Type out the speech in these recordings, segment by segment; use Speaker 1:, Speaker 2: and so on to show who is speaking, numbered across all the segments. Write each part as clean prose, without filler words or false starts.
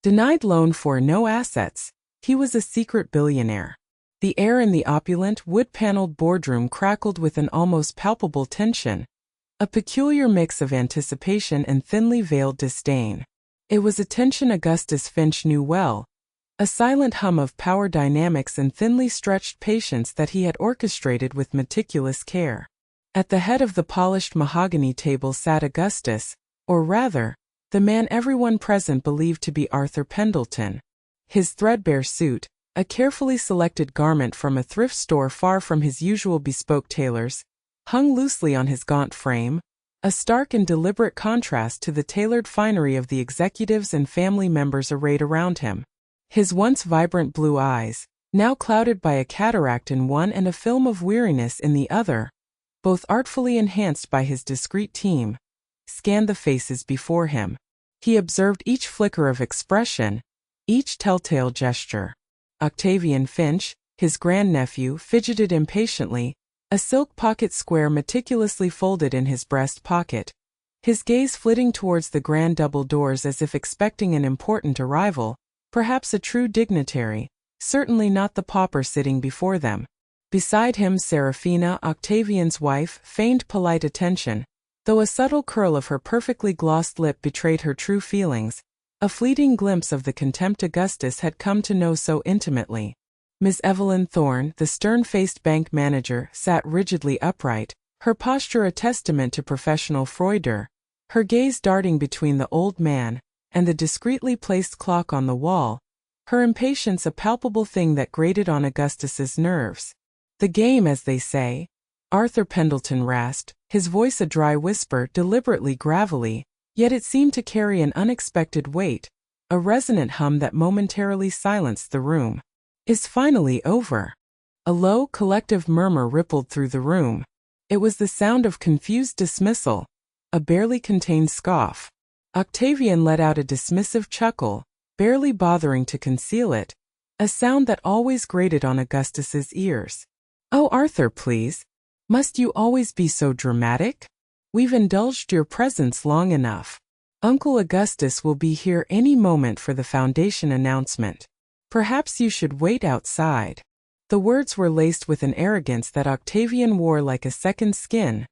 Speaker 1: Denied loan for no assets, he was a secret billionaire. The air in the opulent, wood-paneled boardroom crackled with an almost palpable tension, a peculiar mix of anticipation and thinly veiled disdain. It was a tension Augustus Finch knew well, a silent hum of power dynamics and thinly stretched patience that he had orchestrated with meticulous care. At the head of the polished mahogany table sat Augustus, or rather, the man everyone present believed to be Arthur Pendleton. His threadbare suit, a carefully selected garment from a thrift store far from his usual bespoke tailor's, hung loosely on his gaunt frame, a stark and deliberate contrast to the tailored finery of the executives and family members arrayed around him. His once vibrant blue eyes, now clouded by a cataract in one and a film of weariness in the other, both artfully enhanced by his discreet team, scanned the faces before him. He observed each flicker of expression, each telltale gesture. Octavian Finch, his grandnephew, fidgeted impatiently, a silk pocket square meticulously folded in his breast pocket, his gaze flitting towards the grand double doors as if expecting an important arrival, perhaps a true dignitary, certainly not the pauper sitting before them. Beside him Seraphina, Octavian's wife, feigned polite attention, though a subtle curl of her perfectly glossed lip betrayed her true feelings, a fleeting glimpse of the contempt Augustus had come to know so intimately. Miss Evelyn Thorne, the stern-faced bank manager, sat rigidly upright, her posture a testament to professional froideur, her gaze darting between the old man and the discreetly placed clock on the wall, her impatience a palpable thing that grated on Augustus's nerves. "The game, as they say," Arthur Pendleton rasped, his voice a dry whisper, deliberately gravelly, yet it seemed to carry an unexpected weight, a resonant hum that momentarily silenced the room. "Is finally over." A low, collective murmur rippled through the room. It was the sound of confused dismissal, a barely contained scoff. Octavian let out a dismissive chuckle, barely bothering to conceal it, a sound that always grated on Augustus's ears. "Oh, Arthur, please. Must you always be so dramatic? We've indulged your presence long enough. Uncle Augustus will be here any moment for the foundation announcement. Perhaps you should wait outside." The words were laced with an arrogance that Octavian wore like a second skin,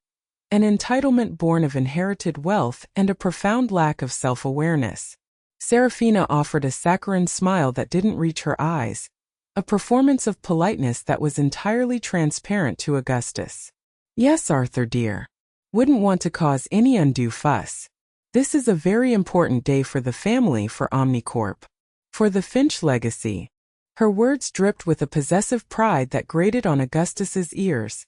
Speaker 1: an entitlement born of inherited wealth and a profound lack of self-awareness. Seraphina offered a saccharine smile that didn't reach her eyes, a performance of politeness that was entirely transparent to Augustus. "Yes, Arthur dear. Wouldn't want to cause any undue fuss. This is a very important day for the family, for Omnicorp. For the Finch legacy." Her words dripped with a possessive pride that grated on Augustus's ears,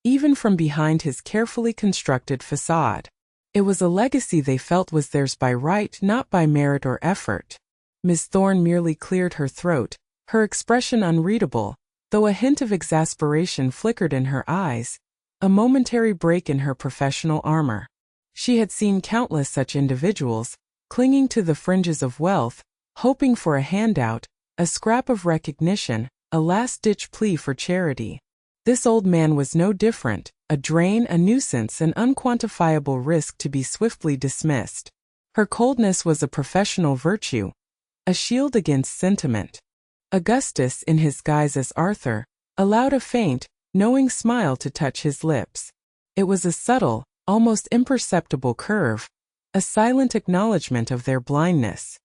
Speaker 1: even from behind his carefully constructed facade. It was a legacy they felt was theirs by right, not by merit or effort. Miss Thorne merely cleared her throat, her expression unreadable, though a hint of exasperation flickered in her eyes, a momentary break in her professional armor. She had seen countless such individuals, clinging to the fringes of wealth, hoping for a handout, a scrap of recognition, a last-ditch plea for charity. This old man was no different, a drain, a nuisance, an unquantifiable risk to be swiftly dismissed. Her coldness was a professional virtue, a shield against sentiment. Augustus, in his guise as Arthur, allowed a faint, knowing smile to touch his lips. It was a subtle, almost imperceptible curve, a silent acknowledgement of their blindness.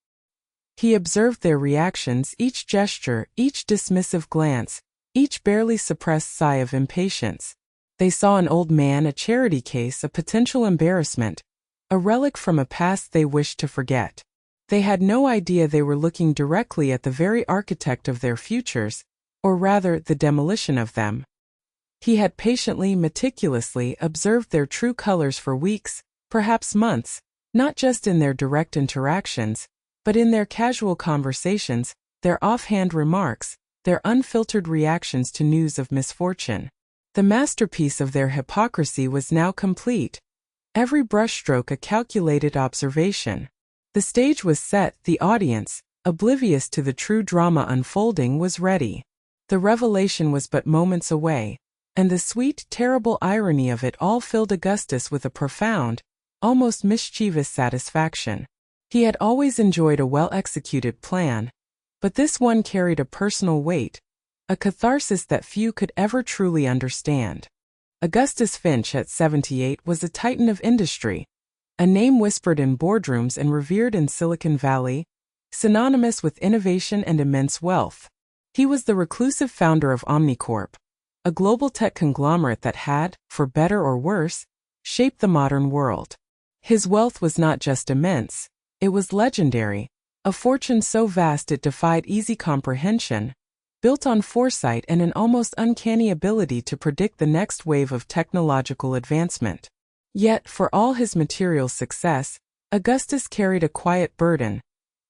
Speaker 1: He observed their reactions, each gesture, each dismissive glance, each barely suppressed sigh of impatience. They saw an old man, a charity case, a potential embarrassment, a relic from a past they wished to forget. They had no idea they were looking directly at the very architect of their futures, or rather the demolition of them. He had patiently, meticulously observed their true colors for weeks, perhaps months, not just in their direct interactions, but in their casual conversations, their offhand remarks, their unfiltered reactions to news of misfortune. The masterpiece of their hypocrisy was now complete, every brushstroke a calculated observation. The stage was set, the audience, oblivious to the true drama unfolding, was ready. The revelation was but moments away, and the sweet, terrible irony of it all filled Augustus with a profound, almost mischievous satisfaction. He had always enjoyed a well-executed plan, but this one carried a personal weight, a catharsis that few could ever truly understand. Augustus Finch at 78 was a titan of industry, a name whispered in boardrooms and revered in Silicon Valley, synonymous with innovation and immense wealth. He was the reclusive founder of Omnicorp, a global tech conglomerate that had, for better or worse, shaped the modern world. His wealth was not just immense, it was legendary, a fortune so vast it defied easy comprehension, built on foresight and an almost uncanny ability to predict the next wave of technological advancement. Yet, for all his material success, Augustus carried a quiet burden,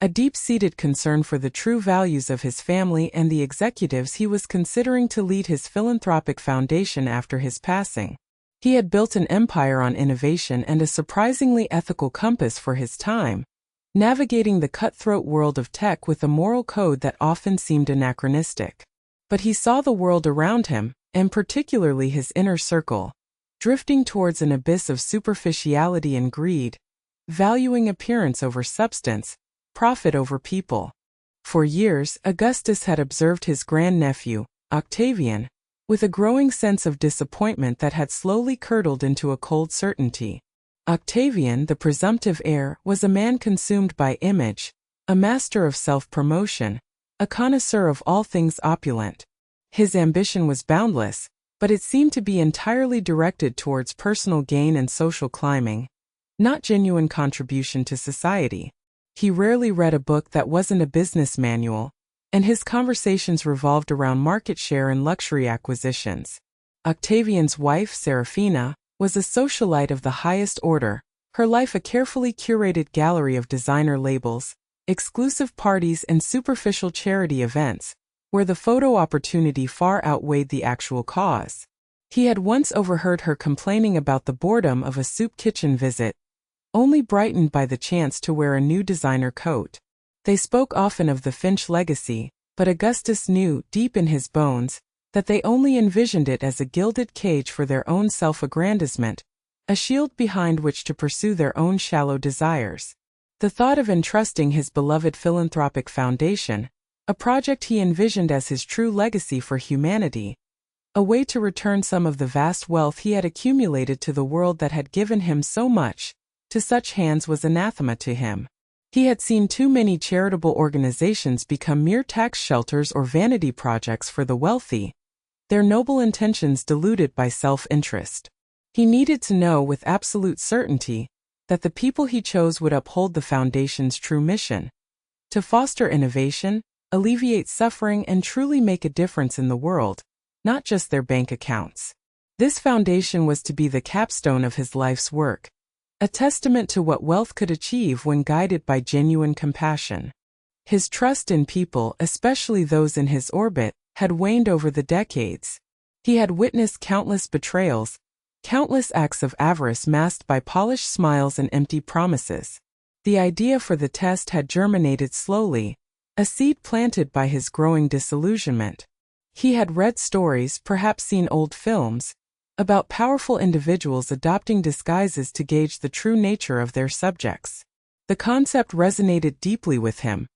Speaker 1: a deep-seated concern for the true values of his family and the executives he was considering to lead his philanthropic foundation after his passing. He had built an empire on innovation and a surprisingly ethical compass for his time, navigating the cutthroat world of tech with a moral code that often seemed anachronistic. But he saw the world around him, and particularly his inner circle, drifting towards an abyss of superficiality and greed, valuing appearance over substance, profit over people. For years, Augustus had observed his grandnephew, Octavian, with a growing sense of disappointment that had slowly curdled into a cold certainty. Octavian, the presumptive heir, was a man consumed by image, a master of self-promotion, a connoisseur of all things opulent. His ambition was boundless, but it seemed to be entirely directed towards personal gain and social climbing, not genuine contribution to society. He rarely read a book that wasn't a business manual, and his conversations revolved around market share and luxury acquisitions. Octavian's wife, Seraphina, was a socialite of the highest order, her life a carefully curated gallery of designer labels, exclusive parties and superficial charity events, where the photo opportunity far outweighed the actual cause. He had once overheard her complaining about the boredom of a soup kitchen visit, only brightened by the chance to wear a new designer coat. They spoke often of the Finch legacy, but Augustus knew, deep in his bones, that they only envisioned it as a gilded cage for their own self-aggrandizement, a shield behind which to pursue their own shallow desires. The thought of entrusting his beloved philanthropic foundation, a project he envisioned as his true legacy for humanity, a way to return some of the vast wealth he had accumulated to the world that had given him so much, to such hands was anathema to him. He had seen too many charitable organizations become mere tax shelters or vanity projects for the wealthy, their noble intentions diluted by self-interest. He needed to know with absolute certainty that the people he chose would uphold the foundation's true mission, to foster innovation, alleviate suffering and truly make a difference in the world, not just their bank accounts. This foundation was to be the capstone of his life's work, a testament to what wealth could achieve when guided by genuine compassion. His trust in people, especially those in his orbit, had waned over the decades. He had witnessed countless betrayals, countless acts of avarice masked by polished smiles and empty promises. The idea for the test had germinated slowly, a seed planted by his growing disillusionment. He had read stories, perhaps seen old films, about powerful individuals adopting disguises to gauge the true nature of their subjects. The concept resonated deeply with him.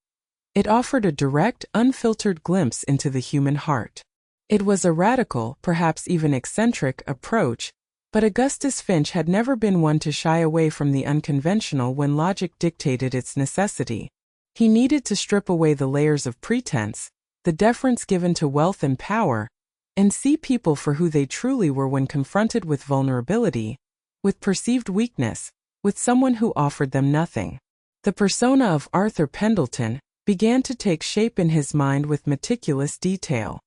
Speaker 1: It offered a direct, unfiltered glimpse into the human heart. It was a radical, perhaps even eccentric, approach, but Augustus Finch had never been one to shy away from the unconventional when logic dictated its necessity. He needed to strip away the layers of pretense, the deference given to wealth and power, and see people for who they truly were when confronted with vulnerability, with perceived weakness, with someone who offered them nothing. The persona of Arthur Pendleton began to take shape in his mind with meticulous detail.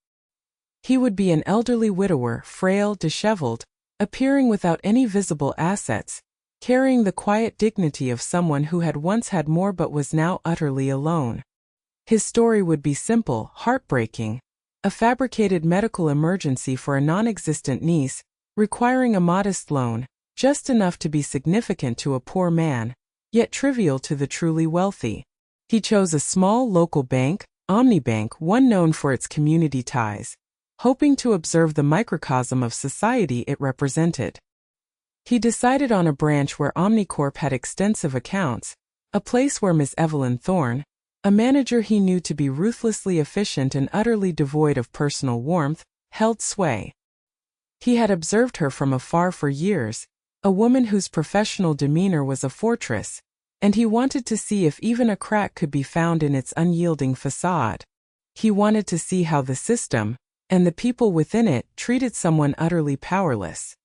Speaker 1: He would be an elderly widower, frail, disheveled, appearing without any visible assets, carrying the quiet dignity of someone who had once had more but was now utterly alone. His story would be simple, heartbreaking, a fabricated medical emergency for a non-existent niece, requiring a modest loan, just enough to be significant to a poor man, yet trivial to the truly wealthy. He chose a small local bank, Omnibank, one known for its community ties, hoping to observe the microcosm of society it represented. He decided on a branch where Omnicorp had extensive accounts, A place where Miss Evelyn Thorne, a manager he knew to be ruthlessly efficient and utterly devoid of personal warmth, held sway. He had observed her from afar for years, a woman whose professional demeanor was a fortress, and he wanted to see if even a crack could be found in its unyielding facade. He wanted to see how the system, and the people within it, treated someone utterly powerless.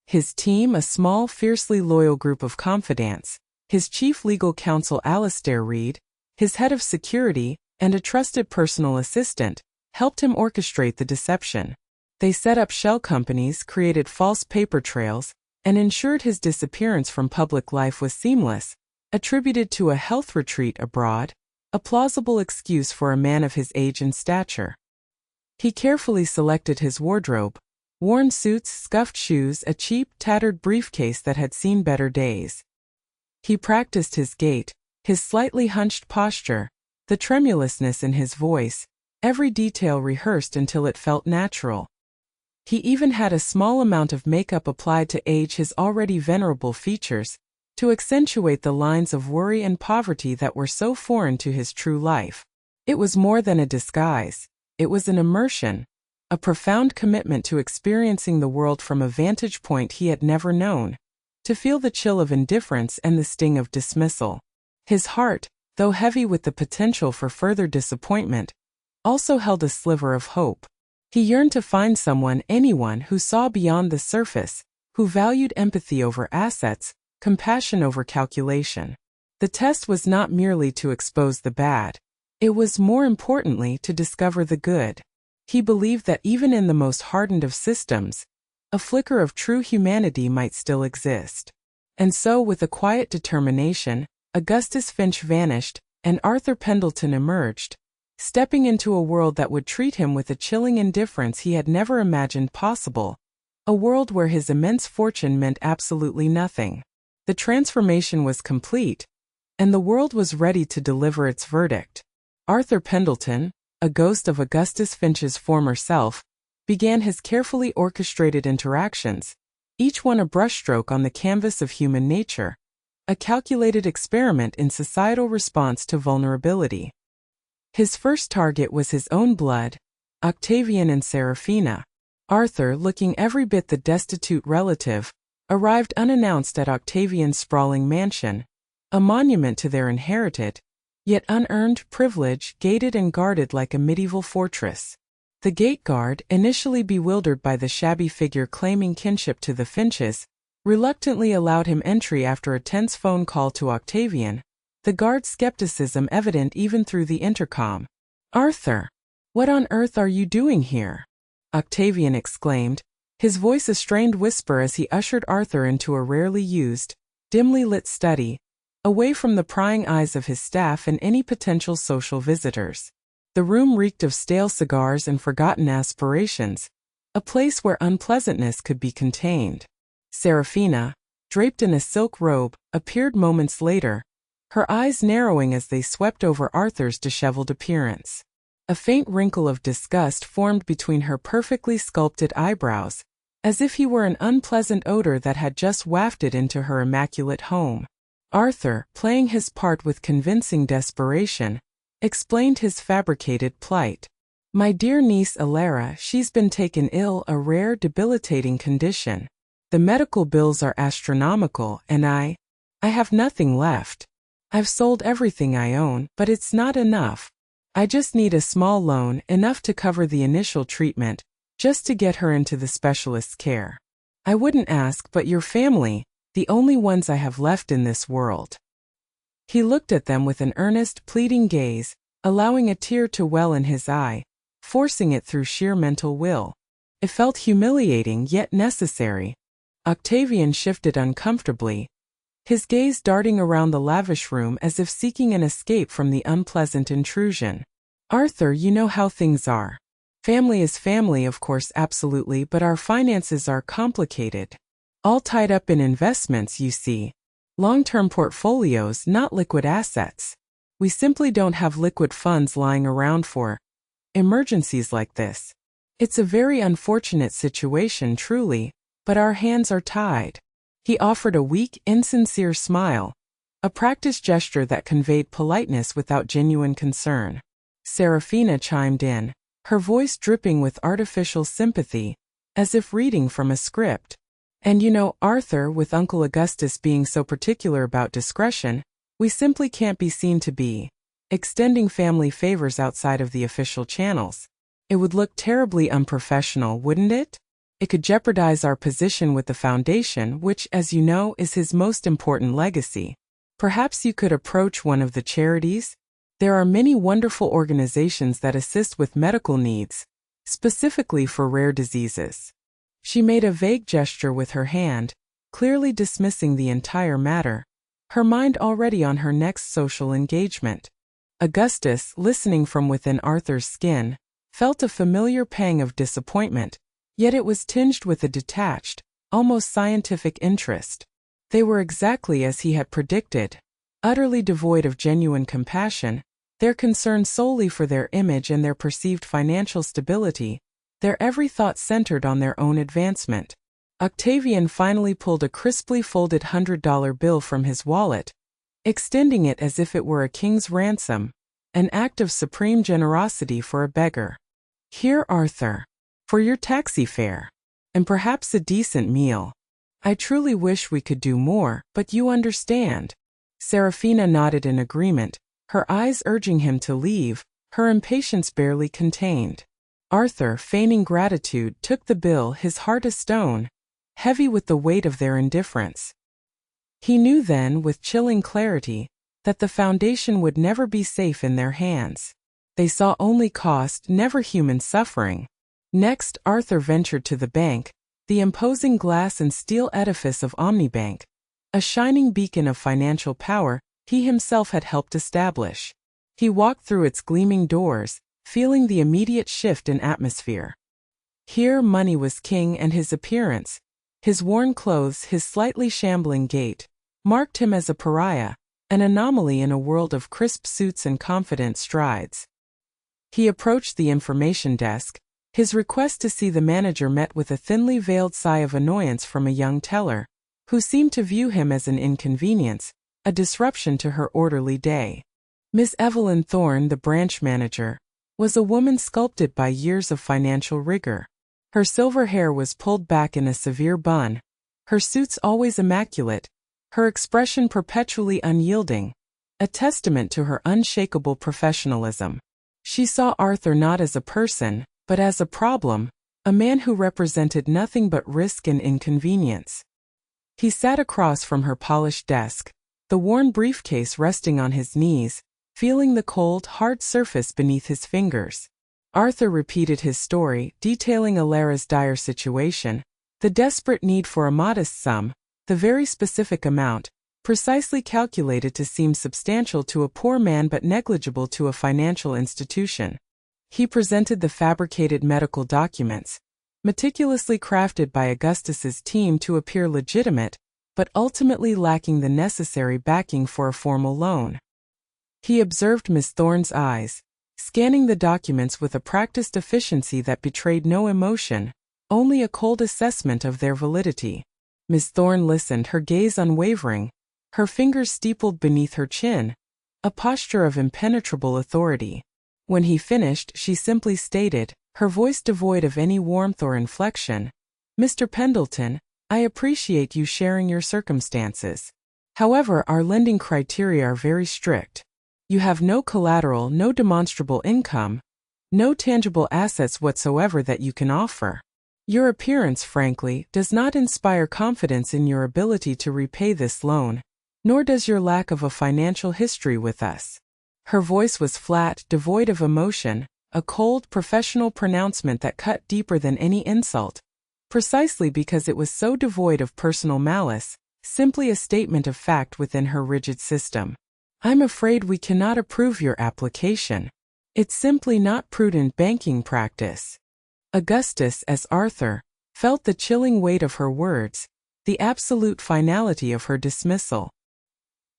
Speaker 1: His team, a small, fiercely loyal group of confidants, his chief legal counsel Alistair Reed, his head of security, and a trusted personal assistant, helped him orchestrate the deception. They set up shell companies, created false paper trails, and ensured his disappearance from public life was seamless, attributed to a health retreat abroad, a plausible excuse for a man of his age and stature. He carefully selected his wardrobe, worn suits, scuffed shoes, a cheap, tattered briefcase that had seen better days. He practiced his gait, his slightly hunched posture, the tremulousness in his voice, every detail rehearsed until it felt natural. He even had a small amount of makeup applied to age his already venerable features, to accentuate the lines of worry and poverty that were so foreign to his true life. It was more than a disguise. It was an immersion, a profound commitment to experiencing the world from a vantage point he had never known, to feel the chill of indifference and the sting of dismissal. His heart, though heavy with the potential for further disappointment, also held a sliver of hope. He yearned to find someone, anyone, who saw beyond the surface, who valued empathy over assets, compassion over calculation. The test was not merely to expose the bad. It was, more importantly, to discover the good. He believed that even in the most hardened of systems, a flicker of true humanity might still exist. And so, with a quiet determination, Augustus Finch vanished, and Arthur Pendleton emerged, stepping into a world that would treat him with a chilling indifference he had never imagined possible, a world where his immense fortune meant absolutely nothing. The transformation was complete, and the world was ready to deliver its verdict. Arthur Pendleton, a ghost of Augustus Finch's former self, began his carefully orchestrated interactions, each one a brushstroke on the canvas of human nature, a calculated experiment in societal response to vulnerability. His first target was his own blood, Octavian and Seraphina. Arthur, looking every bit the destitute relative, arrived unannounced at Octavian's sprawling mansion, a monument to their inherited, yet unearned privilege, gated and guarded like a medieval fortress. The gate guard, initially bewildered by the shabby figure claiming kinship to the Finches, reluctantly allowed him entry after a tense phone call to Octavian, the guard's skepticism evident even through the intercom. "Arthur, what on earth are you doing here?" Octavian exclaimed, his voice a strained whisper as he ushered Arthur into a rarely used, dimly lit study, away from the prying eyes of his staff and any potential social visitors. The room reeked of stale cigars and forgotten aspirations, a place where unpleasantness could be contained. Seraphina, draped in a silk robe, appeared moments later, her eyes narrowing as they swept over Arthur's disheveled appearance. A faint wrinkle of disgust formed between her perfectly sculpted eyebrows, as if he were an unpleasant odor that had just wafted into her immaculate home. Arthur, playing his part with convincing desperation, explained his fabricated plight. "My dear niece Alara, she's been taken ill, a rare, debilitating condition. The medical bills are astronomical, and I have nothing left. I've sold everything I own, but it's not enough. I just need a small loan, enough to cover the initial treatment, just to get her into the specialist's care. I wouldn't ask, but your family, the only ones I have left in this world." He looked at them with an earnest, pleading gaze, allowing a tear to well in his eye, forcing it through sheer mental will. It felt humiliating yet necessary. Octavian shifted uncomfortably, his gaze darting around the lavish room as if seeking an escape from the unpleasant intrusion. "Arthur, you know how things are. Family is family, of course, absolutely, but our finances are complicated. All tied up in investments, you see. Long-term portfolios, not liquid assets. We simply don't have liquid funds lying around for emergencies like this. It's a very unfortunate situation, truly, but our hands are tied." He offered a weak, insincere smile, a practiced gesture that conveyed politeness without genuine concern. Serafina chimed in, her voice dripping with artificial sympathy, as if reading from a script. And you know, Arthur, with Uncle Augustus being so particular about discretion, we simply can't be seen to be extending family favors outside of the official channels. It would look terribly unprofessional, wouldn't it? It could jeopardize our position with the foundation, which, as you know, is his most important legacy. Perhaps you could approach one of the charities? There are many wonderful organizations that assist with medical needs, specifically for rare diseases. She made a vague gesture with her hand, clearly dismissing the entire matter, her mind already on her next social engagement. Augustus, listening from within Arthur's skin, felt a familiar pang of disappointment, yet it was tinged with a detached, almost scientific interest. They were exactly as he had predicted, utterly devoid of genuine compassion, their concern solely for their image and their perceived financial stability, their every thought centered on their own advancement. Octavian finally pulled a crisply folded $100 bill from his wallet, extending it as if it were a king's ransom, an act of supreme generosity for a beggar. Here, Arthur, for your taxi fare, and perhaps a decent meal. I truly wish we could do more, but you understand. Serafina nodded in agreement, her eyes urging him to leave, her impatience barely contained. Arthur, feigning gratitude, took the bill, his heart a stone, heavy with the weight of their indifference. He knew then, with chilling clarity, that the foundation would never be safe in their hands. They saw only cost, never human suffering. Next, Arthur ventured to the bank, the imposing glass and steel edifice of Omnibank, a shining beacon of financial power he himself had helped establish. He walked through its gleaming doors, feeling the immediate shift in atmosphere. Here money was king, and his appearance, his worn clothes, his slightly shambling gait, marked him as a pariah, an anomaly in a world of crisp suits and confident strides. He approached the information desk, his request to see the manager met with a thinly veiled sigh of annoyance from a young teller, who seemed to view him as an inconvenience, a disruption to her orderly day. Miss Evelyn Thorne, the branch manager, was a woman sculpted by years of financial rigor. Her silver hair was pulled back in a severe bun, her suits always immaculate, her expression perpetually unyielding, a testament to her unshakable professionalism. She saw Arthur not as a person, but as a problem, a man who represented nothing but risk and inconvenience. He sat across from her polished desk, the worn briefcase resting on his knees, feeling the cold, hard surface beneath his fingers. Arthur repeated his story, detailing Alara's dire situation, the desperate need for a modest sum, the very specific amount, precisely calculated to seem substantial to a poor man but negligible to a financial institution. He presented the fabricated medical documents, meticulously crafted by Augustus's team to appear legitimate, but ultimately lacking the necessary backing for a formal loan. He observed Miss Thorne's eyes, scanning the documents with a practiced efficiency that betrayed no emotion, only a cold assessment of their validity. Miss Thorne listened, her gaze unwavering, her fingers steepled beneath her chin, a posture of impenetrable authority. When he finished, she simply stated, her voice devoid of any warmth or inflection, "Mr. Pendleton, I appreciate you sharing your circumstances. However, our lending criteria are very strict. You have no collateral, no demonstrable income, no tangible assets whatsoever that you can offer. Your appearance, frankly, does not inspire confidence in your ability to repay this loan, nor does your lack of a financial history with us." Her voice was flat, devoid of emotion, a cold, professional pronouncement that cut deeper than any insult, precisely because it was so devoid of personal malice, simply a statement of fact within her rigid system. "I'm afraid we cannot approve your application. It's simply not prudent banking practice." Augustus, as Arthur, felt the chilling weight of her words, the absolute finality of her dismissal.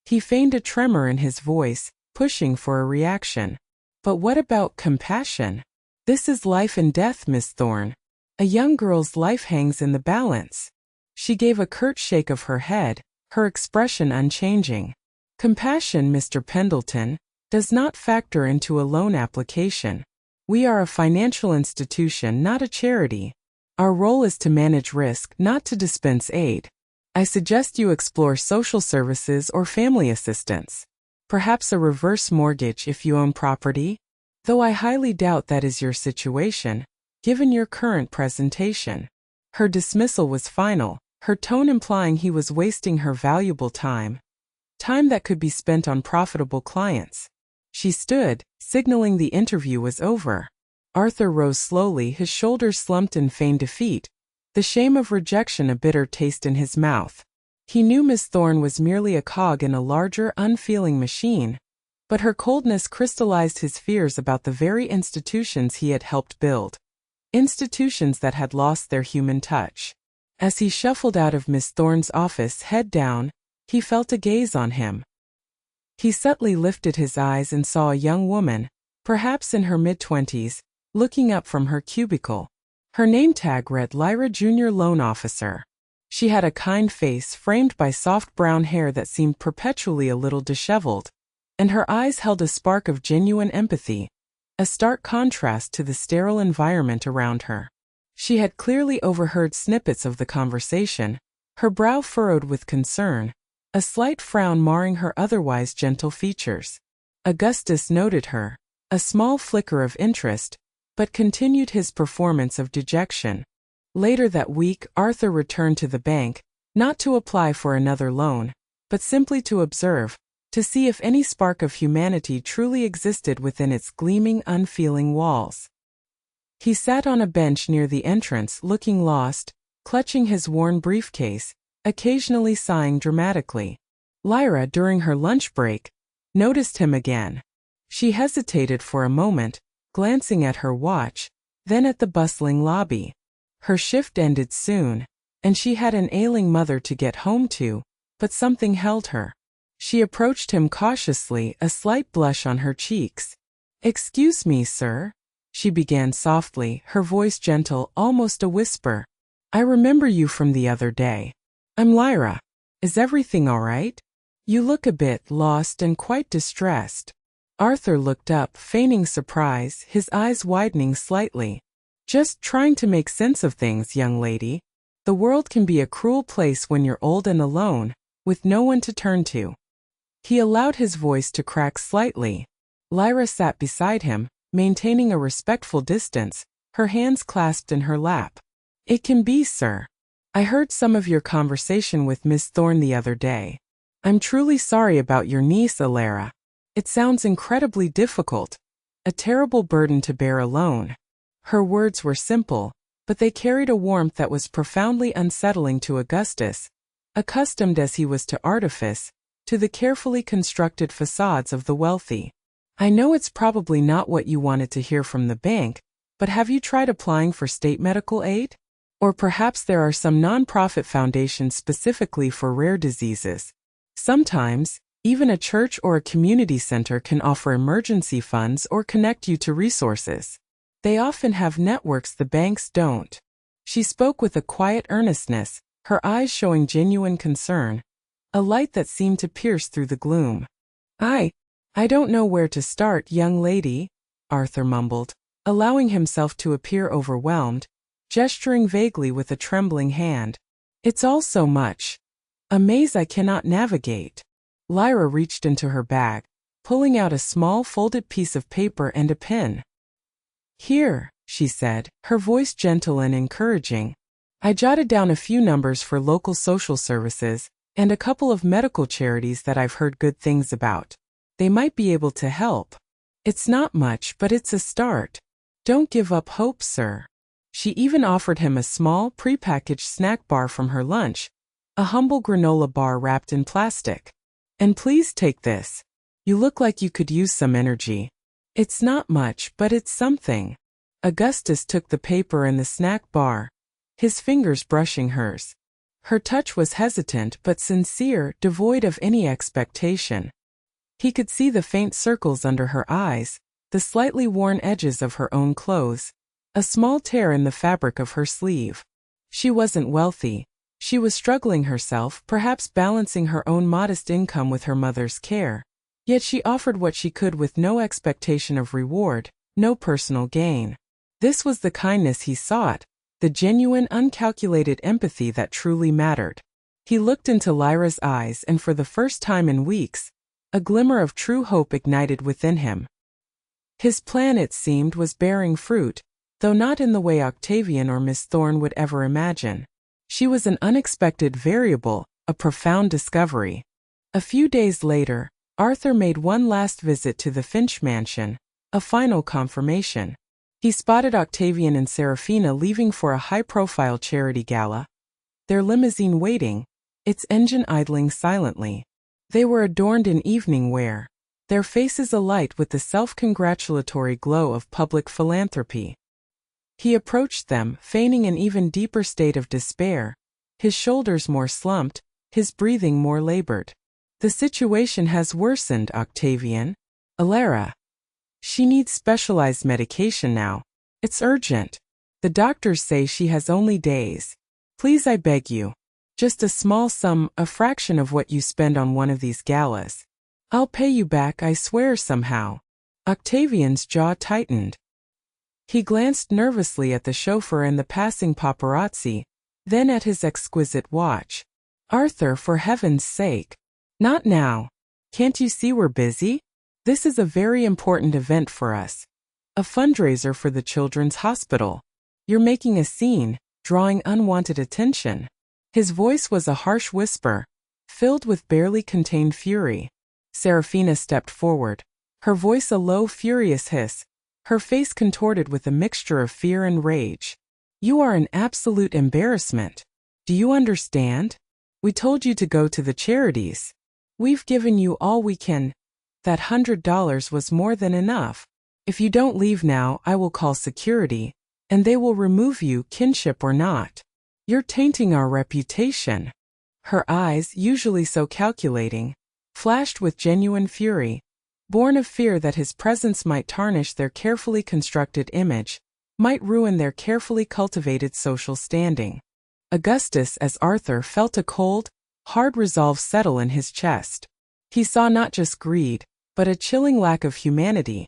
Speaker 1: He feigned a tremor in his voice, pushing for a reaction. "But what about compassion? This is life and death, Miss Thorne. A young girl's life hangs in the balance." She gave a curt shake of her head, her expression unchanging. Compassion, Mr. Pendleton, does not factor into a loan application. We are a financial institution, not a charity. Our role is to manage risk, not to dispense aid. I suggest you explore social services or family assistance. Perhaps a reverse mortgage if you own property? Though I highly doubt that is your situation, given your current presentation. Her dismissal was final, her tone implying he was wasting her valuable time. Time that could be spent on profitable clients. She stood, signaling the interview was over. Arthur rose slowly, his shoulders slumped in feigned defeat, the shame of rejection a bitter taste in his mouth. He knew Miss Thorne was merely a cog in a larger, unfeeling machine, but her coldness crystallized his fears about the very institutions he had helped build. Institutions that had lost their human touch. As he shuffled out of Miss Thorne's office, head down, he felt a gaze on him. He subtly lifted his eyes and saw a young woman, perhaps in her mid-20s, looking up from her cubicle. Her name tag read Lyra Junior Loan Officer. She had a kind face framed by soft brown hair that seemed perpetually a little disheveled, and her eyes held a spark of genuine empathy, a stark contrast to the sterile environment around her. She had clearly overheard snippets of the conversation, her brow furrowed with concern, a slight frown marring her otherwise gentle features. Augustus noted her, a small flicker of interest, but continued his performance of dejection. Later that week, Arthur returned to the bank, not to apply for another loan, but simply to observe, to see if any spark of humanity truly existed within its gleaming, unfeeling walls. He sat on a bench near the entrance, looking lost, clutching his worn briefcase, occasionally sighing dramatically. Lyra, during her lunch break, noticed him again. She hesitated for a moment, glancing at her watch, then at the bustling lobby. Her shift ended soon, and she had an ailing mother to get home to, but something held her. She approached him cautiously, a slight blush on her cheeks. "Excuse me, sir," she began softly, her voice gentle, almost a whisper. "I remember you from the other day. I'm Lyra. Is everything all right? You look a bit lost and quite distressed." Arthur looked up, feigning surprise, his eyes widening slightly. "Just trying to make sense of things, young lady. The world can be a cruel place when you're old and alone, with no one to turn to." He allowed his voice to crack slightly. Lyra sat beside him, maintaining a respectful distance, her hands clasped in her lap. "It can be, sir. I heard some of your conversation with Miss Thorne the other day. I'm truly sorry about your niece, Alara. It sounds incredibly difficult, a terrible burden to bear alone." Her words were simple, but they carried a warmth that was profoundly unsettling to Augustus, accustomed as he was to artifice, to the carefully constructed facades of the wealthy. "I know it's probably not what you wanted to hear from the bank, but have you tried applying for state medical aid? Or perhaps there are some nonprofit foundations specifically for rare diseases. Sometimes, even a church or a community center can offer emergency funds or connect you to resources. They often have networks the banks don't." She spoke with a quiet earnestness, her eyes showing genuine concern, a light that seemed to pierce through the gloom. I don't know where to start, young lady," Arthur mumbled, allowing himself to appear overwhelmed, gesturing vaguely with a trembling hand. "It's all so much. A maze I cannot navigate." Lyra reached into her bag, pulling out a small folded piece of paper and a pen. "Here," she said, her voice gentle and encouraging. "I jotted down a few numbers for local social services, and a couple of medical charities that I've heard good things about. They might be able to help. It's not much, but it's a start. Don't give up hope, sir." She even offered him a small, prepackaged snack bar from her lunch, a humble granola bar wrapped in plastic. "And please take this. You look like you could use some energy. It's not much, but it's something." Augustus took the paper and the snack bar, his fingers brushing hers. Her touch was hesitant but sincere, devoid of any expectation. He could see the faint circles under her eyes, the slightly worn edges of her own clothes, a small tear in the fabric of her sleeve. She wasn't wealthy. She was struggling herself, perhaps balancing her own modest income with her mother's care. Yet she offered what she could with no expectation of reward, no personal gain. This was the kindness he sought, the genuine, uncalculated empathy that truly mattered. He looked into Lyra's eyes, and for the first time in weeks, a glimmer of true hope ignited within him. His plan, it seemed, was bearing fruit, though not in the way Octavian or Miss Thorne would ever imagine. She was an unexpected variable, a profound discovery. A few days later, Arthur made one last visit to the Finch mansion, a final confirmation. He spotted Octavian and Serafina leaving for a high-profile charity gala, their limousine waiting, its engine idling silently. They were adorned in evening wear, their faces alight with the self-congratulatory glow of public philanthropy. He approached them, feigning an even deeper state of despair, his shoulders more slumped, his breathing more labored. "The situation has worsened, Octavian. Alara. She needs specialized medication now. It's urgent. The doctors say she has only days. Please, I beg you. Just a small sum, a fraction of what you spend on one of these galas. I'll pay you back, I swear, somehow." Octavian's jaw tightened. He glanced nervously at the chauffeur and the passing paparazzi, then at his exquisite watch. "Arthur, for heaven's sake. Not now. Can't you see we're busy? This is a very important event for us. A fundraiser for the Children's Hospital. You're making a scene, drawing unwanted attention." His voice was a harsh whisper, filled with barely contained fury. Serafina stepped forward, her voice a low, furious hiss, her face contorted with a mixture of fear and rage. "You are an absolute embarrassment. Do you understand? We told you to go to the charities. We've given you all we can. That $100 was more than enough. If you don't leave now, I will call security, and they will remove you, kinship or not. You're tainting our reputation." Her eyes, usually so calculating, flashed with genuine fury, born of fear that his presence might tarnish their carefully constructed image, might ruin their carefully cultivated social standing. Augustus, as Arthur, felt a cold, hard resolve settle in his chest. He saw not just greed, but a chilling lack of humanity,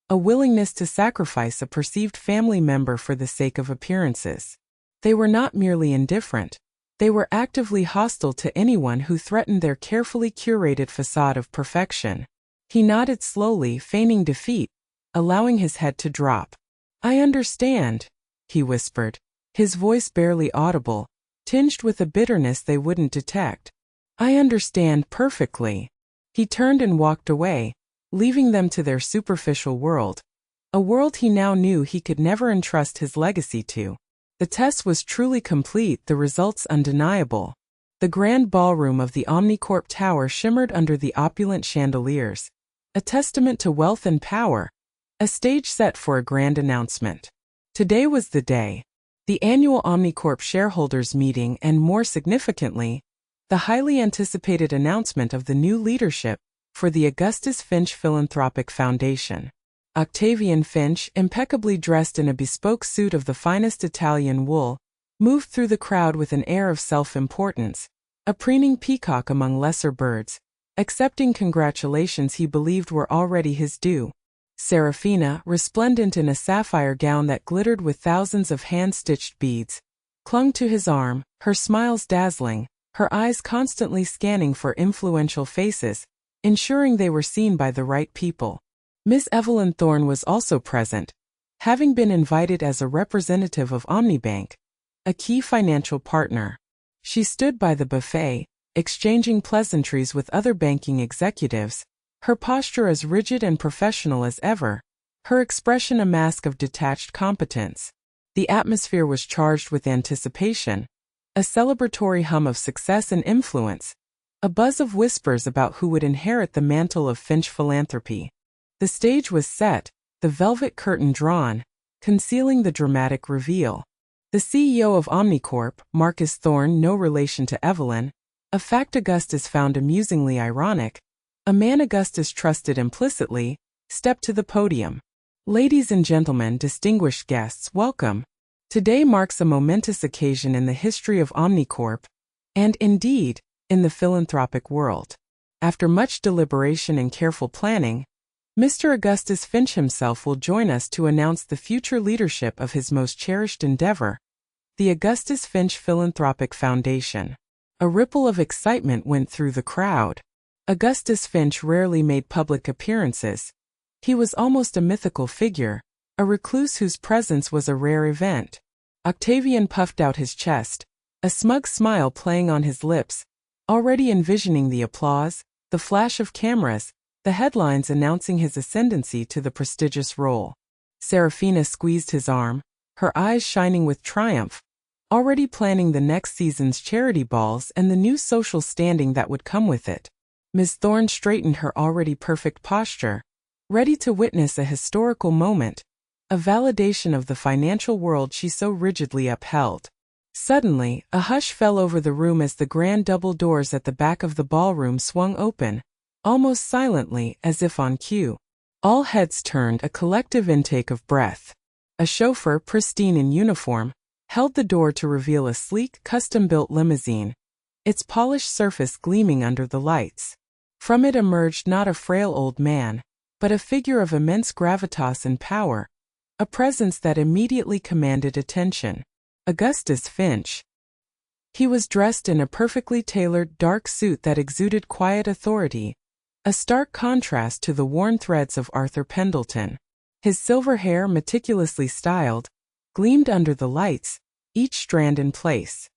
Speaker 1: a willingness to sacrifice a perceived family member for the sake of appearances. They were not merely indifferent, they were actively hostile to anyone who threatened their carefully curated facade of perfection. He nodded slowly, feigning defeat, allowing his head to drop. "I understand," he whispered, his voice barely audible, tinged with a bitterness they wouldn't detect. "I understand perfectly." He turned and walked away, leaving them to their superficial world, a world he now knew he could never entrust his legacy to. The test was truly complete, the results undeniable. The grand ballroom of the Omnicorp Tower shimmered under the opulent chandeliers, a testament to wealth and power, a stage set for a grand announcement. Today was the day. The annual Omnicorp shareholders meeting and, more significantly, the highly anticipated announcement of the new leadership for the Augustus Finch Philanthropic Foundation. Octavian Finch, impeccably dressed in a bespoke suit of the finest Italian wool, moved through the crowd with an air of self-importance, a preening peacock among lesser birds, accepting congratulations he believed were already his due. Serafina, resplendent in a sapphire gown that glittered with thousands of hand-stitched beads, clung to his arm, her smiles dazzling, her eyes constantly scanning for influential faces, ensuring they were seen by the right people. Miss Evelyn Thorne was also present, having been invited as a representative of Omnibank, a key financial partner. She stood by the buffet, exchanging pleasantries with other banking executives, her posture as rigid and professional as ever, her expression a mask of detached competence. The atmosphere was charged with anticipation, a celebratory hum of success and influence, a buzz of whispers about who would inherit the mantle of Finch philanthropy. The stage was set, the velvet curtain drawn, concealing the dramatic reveal. The CEO of Omnicorp, Marcus Thorne, no relation to Evelyn, a fact Augustus found amusingly ironic, a man Augustus trusted implicitly, stepped to the podium. "Ladies and gentlemen, distinguished guests, welcome. Today marks a momentous occasion in the history of Omnicorp, and indeed, in the philanthropic world. After much deliberation and careful planning, Mr. Augustus Finch himself will join us to announce the future leadership of his most cherished endeavor, the Augustus Finch Philanthropic Foundation. A ripple of excitement went through the crowd. Augustus Finch rarely made public appearances. He was almost a mythical figure, a recluse whose presence was a rare event. Octavian puffed out his chest, a smug smile playing on his lips, already envisioning the applause, the flash of cameras, the headlines announcing his ascendancy to the prestigious role. Serafina squeezed his arm, her eyes shining with triumph, already planning the next season's charity balls and the new social standing that would come with it. Miss Thorne straightened her already perfect posture, ready to witness a historical moment, a validation of the financial world she so rigidly upheld. Suddenly, a hush fell over the room as the grand double doors at the back of the ballroom swung open, almost silently as if on cue. All heads turned, a collective intake of breath. A chauffeur, pristine in uniform, held the door to reveal a sleek, custom-built limousine, its polished surface gleaming under the lights. From it emerged not a frail old man, but a figure of immense gravitas and power, a presence that immediately commanded attention. Augustus Finch. He was dressed in a perfectly tailored dark suit that exuded quiet authority, a stark contrast to the worn threads of Arthur Pendleton. His silver hair, meticulously styled, gleamed under the lights, each strand in place.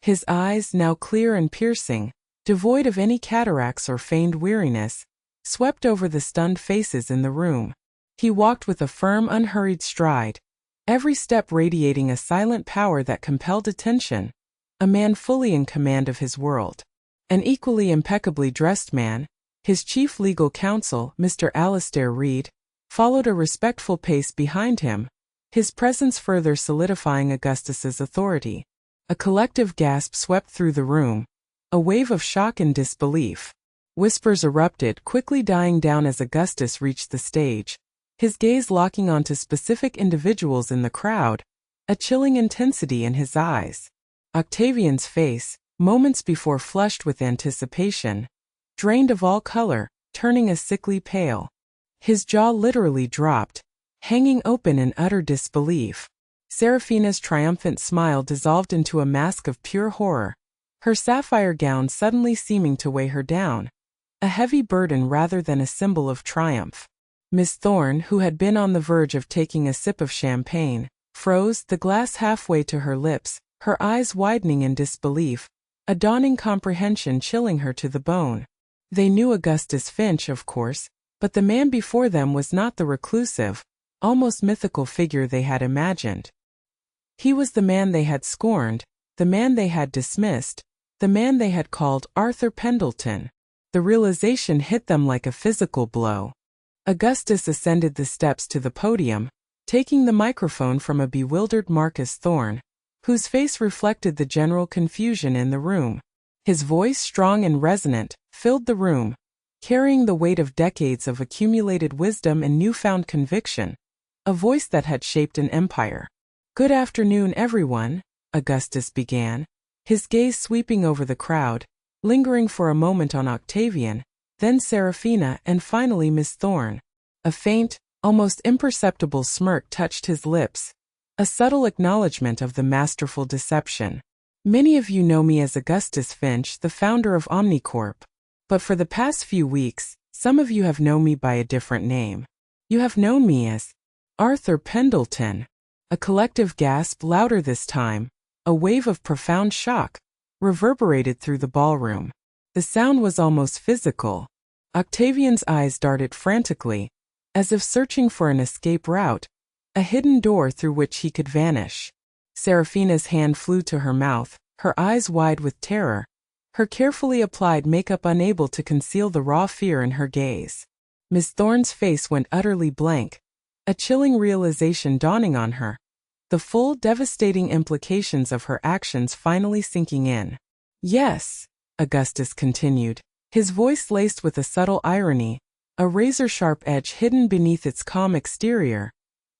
Speaker 1: His eyes, now clear and piercing, devoid of any cataracts or feigned weariness, swept over the stunned faces in the room. He walked with a firm, unhurried stride, every step radiating a silent power that compelled attention, a man fully in command of his world. An equally impeccably dressed man, his chief legal counsel, Mr. Alastair Reed, followed a respectful pace behind him, his presence further solidifying Augustus's authority. A collective gasp swept through the room, a wave of shock and disbelief. Whispers erupted, quickly dying down as Augustus reached the stage, his gaze locking onto specific individuals in the crowd, a chilling intensity in his eyes. Octavian's face, moments before flushed with anticipation, drained of all color, turning a sickly pale. His jaw literally dropped, hanging open in utter disbelief. Serafina's triumphant smile dissolved into a mask of pure horror, her sapphire gown suddenly seeming to weigh her down, a heavy burden rather than a symbol of triumph. Miss Thorne, who had been on the verge of taking a sip of champagne, froze, the glass halfway to her lips, her eyes widening in disbelief, a dawning comprehension chilling her to the bone. They knew Augustus Finch, of course, but the man before them was not the reclusive, almost mythical figure they had imagined. He was the man they had scorned, the man they had dismissed, the man they had called Arthur Pendleton. The realization hit them like a physical blow. Augustus ascended the steps to the podium, taking the microphone from a bewildered Marcus Thorne, whose face reflected the general confusion in the room. His voice, strong and resonant, filled the room, carrying the weight of decades of accumulated wisdom and newfound conviction, a voice that had shaped an empire. "Good afternoon, everyone," Augustus began, his gaze sweeping over the crowd, lingering for a moment on Octavian, then Serafina, and finally Miss Thorne. A faint, almost imperceptible smirk touched his lips, a subtle acknowledgement of the masterful deception. "Many of you know me as Augustus Finch, the founder of Omnicorp. But for the past few weeks, some of you have known me by a different name. You have known me as Arthur Pendleton." A collective gasp, louder this time, a wave of profound shock, reverberated through the ballroom. The sound was almost physical. Octavian's eyes darted frantically, as if searching for an escape route, a hidden door through which he could vanish. Serafina's hand flew to her mouth, her eyes wide with terror, her carefully applied makeup unable to conceal the raw fear in her gaze. Miss Thorne's face went utterly blank, a chilling realization dawning on her, the full, devastating implications of her actions finally sinking in. "Yes," Augustus continued, his voice laced with a subtle irony, a razor-sharp edge hidden beneath its calm exterior.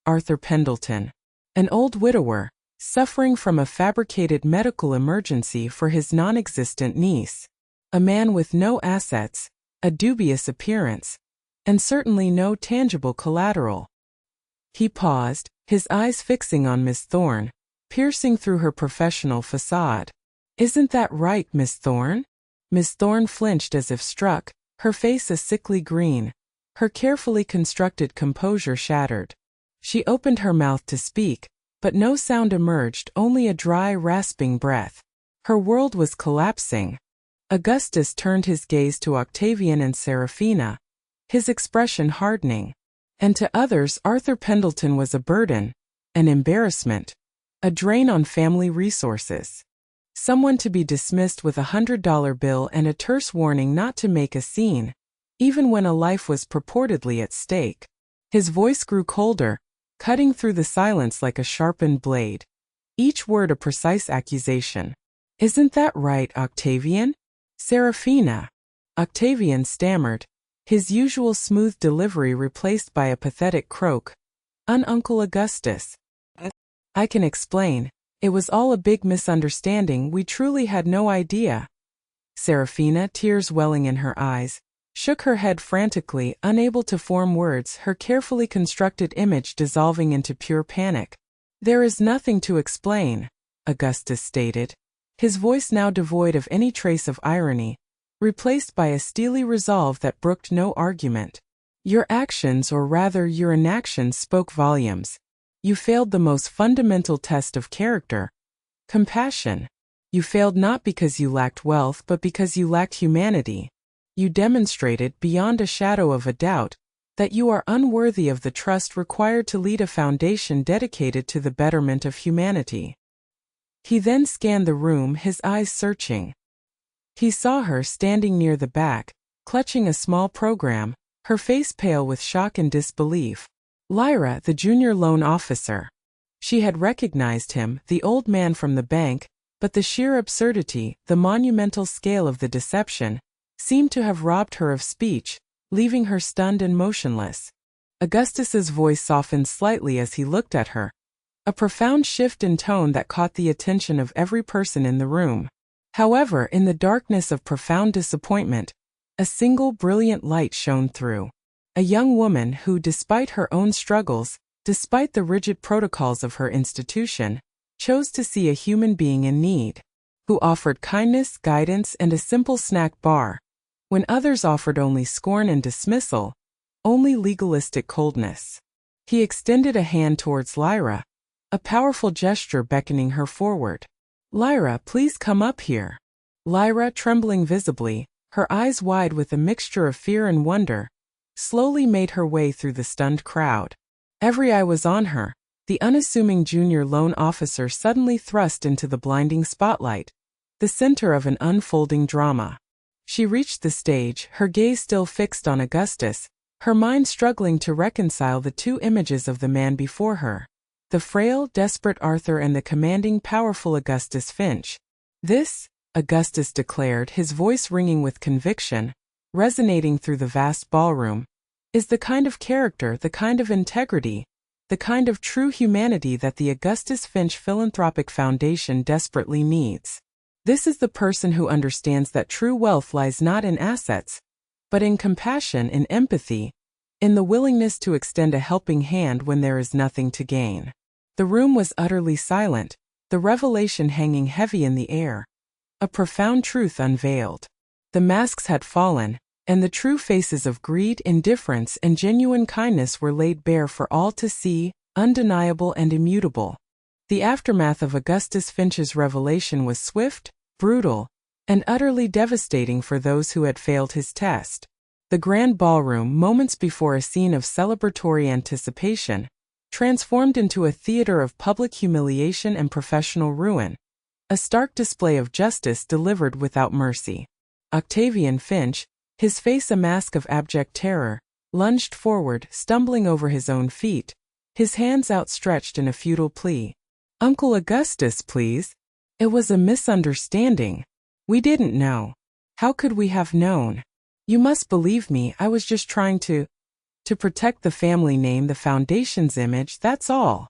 Speaker 1: "Arthur Pendleton. An old widower, suffering from a fabricated medical emergency for his non-existent niece. A man with no assets, a dubious appearance, and certainly no tangible collateral. He paused, his eyes fixing on Miss Thorne, piercing through her professional facade. "Isn't that right, Miss Thorne?" Miss Thorne flinched as if struck, her face a sickly green, her carefully constructed composure shattered. She opened her mouth to speak, but no sound emerged, only a dry, rasping breath. Her world was collapsing. Augustus turned his gaze to Octavian and Seraphina, his expression hardening. And to others, Arthur Pendleton was a burden, an embarrassment, a drain on family resources. Someone to be dismissed with $100 bill and a terse warning not to make a scene, even when a life was purportedly at stake. His voice grew colder, cutting through the silence like a sharpened blade, each word a precise accusation. "Isn't that right, Octavian?" "Seraphina." Octavian stammered, his usual smooth delivery replaced by a pathetic croak. "Uncle Augustus. I can explain. It was all a big misunderstanding, we truly had no idea." Seraphina, tears welling in her eyes, shook her head frantically, unable to form words, her carefully constructed image dissolving into pure panic. "There is nothing to explain," Augustus stated, his voice now devoid of any trace of irony, replaced by a steely resolve that brooked no argument. "Your actions, or rather your inactions, spoke volumes. You failed the most fundamental test of character, compassion. You failed not because you lacked wealth but because you lacked humanity. You demonstrated, beyond a shadow of a doubt, that you are unworthy of the trust required to lead a foundation dedicated to the betterment of humanity." He then scanned the room, his eyes searching. He saw her standing near the back, clutching a small program, her face pale with shock and disbelief. Lyra, the junior loan officer. She had recognized him, the old man from the bank, but the sheer absurdity, the monumental scale of the deception, seemed to have robbed her of speech, leaving her stunned and motionless. Augustus's voice softened slightly as he looked at her, a profound shift in tone that caught the attention of every person in the room. However, in the darkness of profound disappointment, a single brilliant light shone through. A young woman who, despite her own struggles, despite the rigid protocols of her institution, chose to see a human being in need, who offered kindness, guidance, and a simple snack bar, when others offered only scorn and dismissal, only legalistic coldness. He extended a hand towards Lyra, a powerful gesture beckoning her forward. "Lyra, please come up here." Lyra, trembling visibly, her eyes wide with a mixture of fear and wonder, slowly made her way through the stunned crowd. Every eye was on her, the unassuming junior loan officer suddenly thrust into the blinding spotlight, the center of an unfolding drama. She reached the stage, her gaze still fixed on Augustus, her mind struggling to reconcile the two images of the man before her. The frail, desperate Arthur and the commanding, powerful Augustus Finch. "This," Augustus declared, his voice ringing with conviction, resonating through the vast ballroom, "is the kind of character, the kind of integrity, the kind of true humanity that the Augustus Finch Philanthropic Foundation desperately needs. This is the person who understands that true wealth lies not in assets, but in compassion, in empathy, in the willingness to extend a helping hand when there is nothing to gain." The room was utterly silent, the revelation hanging heavy in the air. A profound truth unveiled. The masks had fallen, and the true faces of greed, indifference, and genuine kindness were laid bare for all to see, undeniable and immutable. The aftermath of Augustus Finch's revelation was swift, brutal, and utterly devastating for those who had failed his test. The grand ballroom, moments before a scene of celebratory anticipation, transformed into a theater of public humiliation and professional ruin, a stark display of justice delivered without mercy. Octavian Finch, his face a mask of abject terror, lunged forward, stumbling over his own feet, his hands outstretched in a futile plea. "Uncle Augustus, please. It was a misunderstanding. We didn't know. How could we have known? You must believe me, I was just trying to protect the family name, the foundation's image, that's all."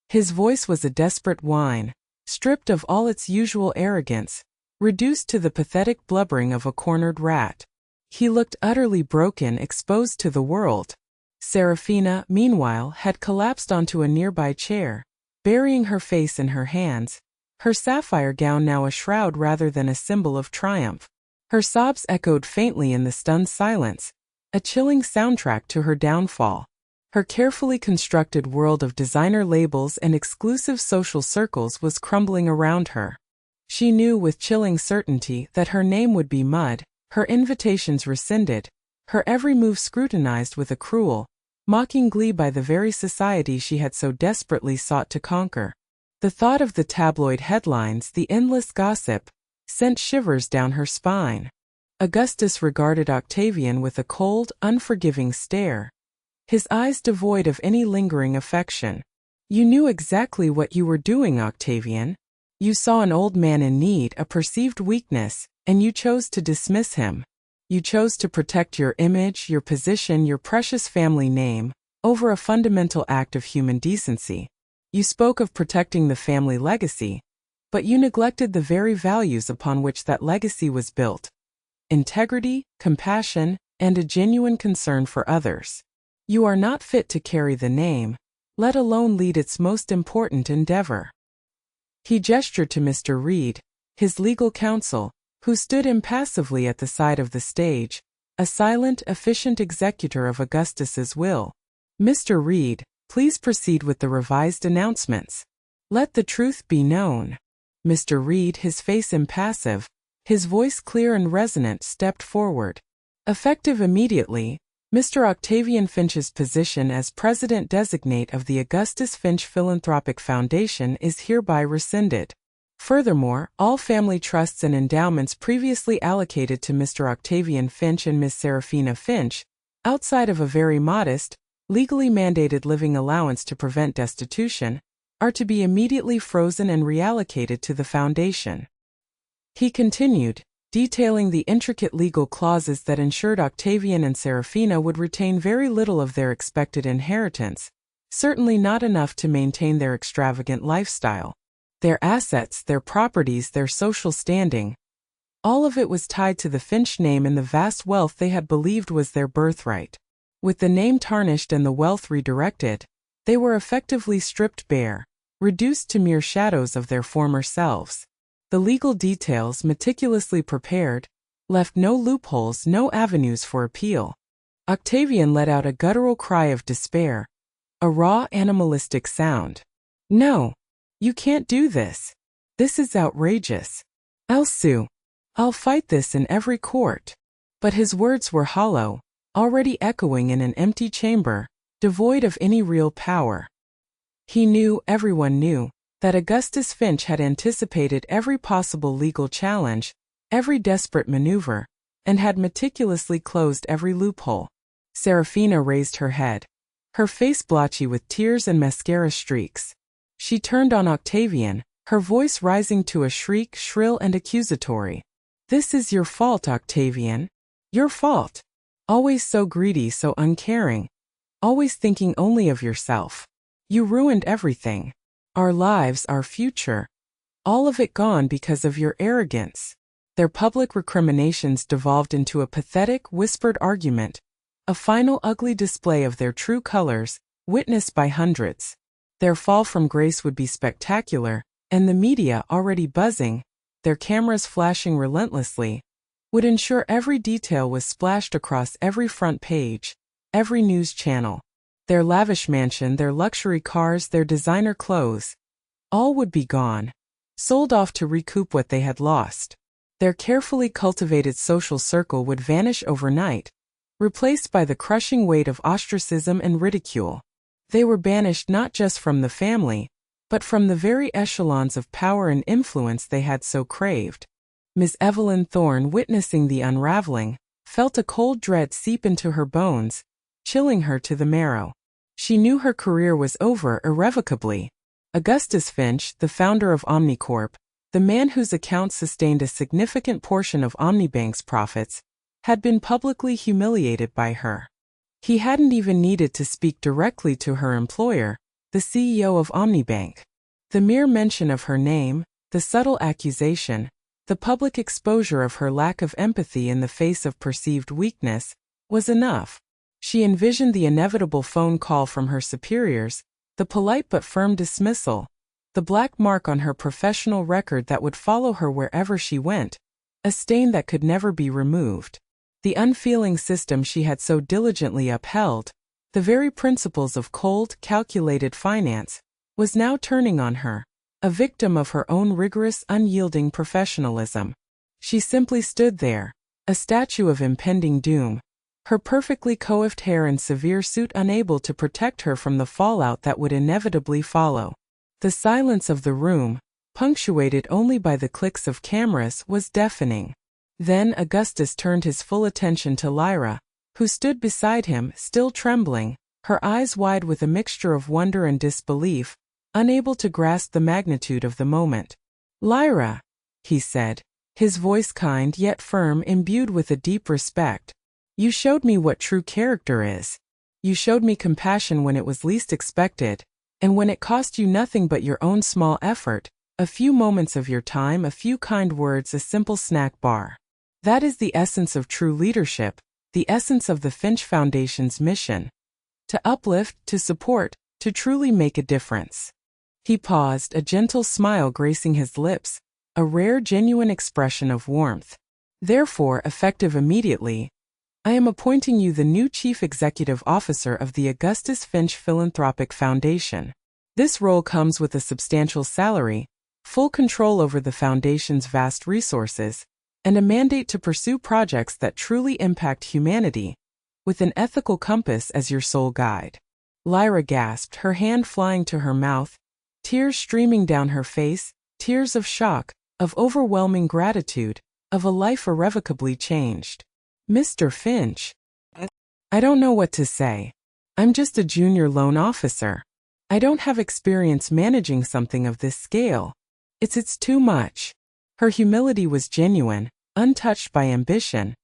Speaker 1: His voice was a desperate whine, stripped of all its usual arrogance, reduced to the pathetic blubbering of a cornered rat. He looked utterly broken, exposed to the world. Serafina, meanwhile, had collapsed onto a nearby chair, burying her face in her hands, her sapphire gown now a shroud rather than a symbol of triumph. Her sobs echoed faintly in the stunned silence, a chilling soundtrack to her downfall. Her carefully constructed world of designer labels and exclusive social circles was crumbling around her. She knew with chilling certainty that her name would be mud, her invitations rescinded, her every move scrutinized with a cruel, mocking glee by the very society she had so desperately sought to conquer. The thought of the tabloid headlines, the endless gossip, sent shivers down her spine. Augustus regarded Octavian with a cold, unforgiving stare, his eyes devoid of any lingering affection. You knew exactly what you were doing, Octavian. You saw an old man in need, a perceived weakness, and you chose to dismiss him. You chose to protect your image, your position, your precious family name, over a fundamental act of human decency. You spoke of protecting the family legacy, but you neglected the very values upon which that legacy was built: integrity, compassion, and a genuine concern for others. You are not fit to carry the name, let alone lead its most important endeavor. He gestured to Mr. Reed, his legal counsel, who stood impassively at the side of the stage, a silent, efficient executor of Augustus's will. Mr. Reed, please proceed with the revised announcements. Let the truth be known. Mr. Reed, his face impassive, his voice clear and resonant, stepped forward. Effective immediately, Mr. Octavian Finch's position as President-designate of the Augustus Finch Philanthropic Foundation is hereby rescinded. Furthermore, all family trusts and endowments previously allocated to Mr. Octavian Finch and Miss Serafina Finch, outside of a very modest, legally mandated living allowance to prevent destitution, are to be immediately frozen and reallocated to the foundation. He continued, detailing the intricate legal clauses that ensured Octavian and Serafina would retain very little of their expected inheritance, certainly not enough to maintain their extravagant lifestyle. Their assets, their properties, their social standing, all of it was tied to the Finch name and the vast wealth they had believed was their birthright. With the name tarnished and the wealth redirected, they were effectively stripped bare, reduced to mere shadows of their former selves. The legal details, meticulously prepared, left no loopholes, no avenues for appeal. Octavian let out a guttural cry of despair, a raw, animalistic sound. No, you can't do this. This is outrageous. I'll sue. I'll fight this in every court. But his words were hollow, already echoing in an empty chamber, devoid of any real power. He knew, everyone knew, that Augustus Finch had anticipated every possible legal challenge, every desperate maneuver, and had meticulously closed every loophole. Serafina raised her head, her face blotchy with tears and mascara streaks. She turned on Octavian, her voice rising to a shriek, shrill and accusatory. This is your fault, Octavian. Your fault. Always so greedy, so uncaring. Always thinking only of yourself. You ruined everything. Our lives, our future. All of it gone because of your arrogance. Their public recriminations devolved into a pathetic, whispered argument, a final ugly display of their true colors, witnessed by hundreds. Their fall from grace would be spectacular, and the media, already buzzing, their cameras flashing relentlessly, would ensure every detail was splashed across every front page, every news channel. Their lavish mansion, their luxury cars, their designer clothes, all would be gone, sold off to recoup what they had lost. Their carefully cultivated social circle would vanish overnight, replaced by the crushing weight of ostracism and ridicule. They were banished not just from the family, but from the very echelons of power and influence they had so craved. Miss Evelyn Thorne, witnessing the unraveling, felt a cold dread seep into her bones, chilling her to the marrow. She knew her career was over irrevocably. Augustus Finch, the founder of Omnicorp, the man whose accounts sustained a significant portion of Omnibank's profits, had been publicly humiliated by her. He hadn't even needed to speak directly to her employer, the CEO of Omnibank. The mere mention of her name, the subtle accusation, the public exposure of her lack of empathy in the face of perceived weakness, was enough. She envisioned the inevitable phone call from her superiors, the polite but firm dismissal, the black mark on her professional record that would follow her wherever she went, a stain that could never be removed. The unfeeling system she had so diligently upheld, the very principles of cold, calculated finance, was now turning on her, a victim of her own rigorous, unyielding professionalism. She simply stood there, a statue of impending doom, her perfectly coiffed hair and severe suit unable to protect her from the fallout that would inevitably follow. The silence of the room, punctuated only by the clicks of cameras, was deafening. Then Augustus turned his full attention to Lyra, who stood beside him, still trembling, her eyes wide with a mixture of wonder and disbelief, unable to grasp the magnitude of the moment. "Lyra," he said, his voice kind yet firm, imbued with a deep respect, "you showed me what true character is. You showed me compassion when it was least expected, and when it cost you nothing but your own small effort, a few moments of your time, a few kind words, a simple snack bar. That is the essence of true leadership, the essence of the Finch Foundation's mission. To uplift, to support, to truly make a difference." He paused, a gentle smile gracing his lips, a rare genuine expression of warmth. "Therefore, effective immediately, I am appointing you the new Chief Executive Officer of the Augustus Finch Philanthropic Foundation. This role comes with a substantial salary, full control over the Foundation's vast resources, and a mandate to pursue projects that truly impact humanity, with an ethical compass as your sole guide." Lyra gasped, her hand flying to her mouth, tears streaming down her face, tears of shock, of overwhelming gratitude, of a life irrevocably changed. "Mr. Finch, I don't know what to say. I'm just a junior loan officer. I don't have experience managing something of this scale. It's too much." Her humility was genuine, untouched by ambition,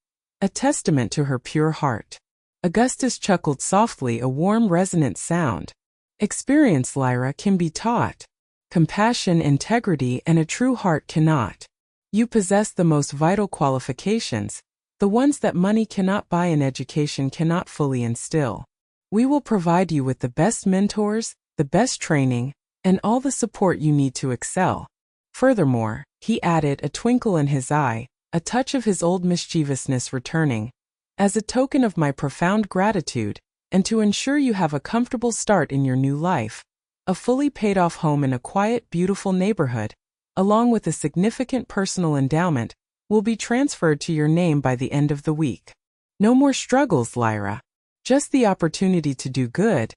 Speaker 1: a testament to her pure heart. Augustus chuckled softly, a warm, resonant sound. "Experience, Lyra, can be taught. Compassion, integrity, and a true heart cannot. You possess the most vital qualifications, the ones that money cannot buy and education cannot fully instill. We will provide you with the best mentors, the best training, and all the support you need to excel." Furthermore, he added, a twinkle in his eye, a touch of his old mischievousness returning, "as a token of my profound gratitude, and to ensure you have a comfortable start in your new life, a fully paid-off home in a quiet, beautiful neighborhood, along with a significant personal endowment, will be transferred to your name by the end of the week. No more struggles, Lyra. Just the opportunity to do good,